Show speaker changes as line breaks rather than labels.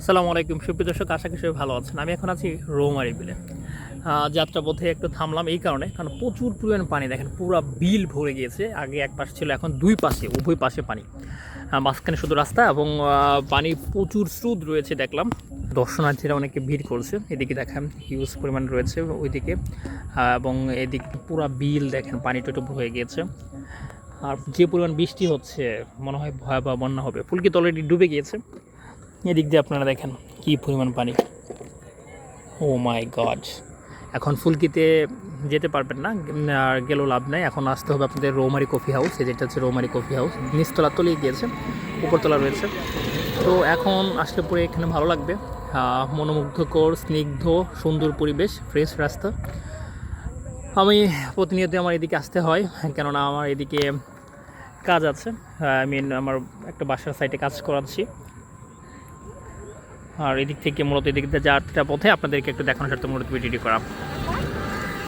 আসসালামু আলাইকুম সুপ্রিয় দর্শক, আশা করি সবাই ভালো আছেন। আমি এখন আছি রৌমারী বিলে। যাত্রাপথে একটু থামলাম এই কারণে, কারণ প্রচুর পরিমাণ পানি, দেখেন পুরো বিল ভরে গিয়েছে। আগে এক পাশ ছিল, এখন দুই পাশে, উভয় পাশে পানি। মাঝখানে শুধু রাস্তা এবং পানি প্রচুর স্রোত রয়েছে দেখলাম। দর্শনার্থীরা অনেকে ভিড় করছে, এদিকে দেখেন হিউজ পরিমাণ রয়েছে ওইদিকে, এবং এদিকে পুরো বিল দেখেন পানি টুটু হয়ে গিয়েছে। আর যে পরিমাণ বৃষ্টি হচ্ছে মনে হয় ভয়াবহ বন্যা হবে। ফুলকি অলরেডি ডুবে গিয়েছে। এদিক দিয়ে আপনারা দেখেন কি পরিমাণ পানি। ও মাই গড, এখন ফুলকিতে যেতে পারবেন না, আর গেলেও লাভ নাই। এখন আসতে হবে আপনাদের রৌমারী কফি হাউস, যেটা হচ্ছে রৌমারী কফি হাউস। নিচতলা তলিয়ে গিয়েছে, উপরতলা রয়েছে। তো এখন আসলে পরে এখানে ভালো লাগবে। মনোমুগ্ধকর, স্নিগ্ধ, সুন্দর পরিবেশ, ফ্রেশ রাস্তা। আমি প্রতিনিয়ত আমার এদিকে আসতে হয়, কেননা আমার এদিকে কাজ আছে। আমার একটা বাসার সাইটে কাজ করাচ্ছি। আর এদিক থেকে মূলত এদিক দিয়ে যাত্রা পথে আপনাদেরকে একটু দেখানোর সাথে মূলত ভিডিওটি করা।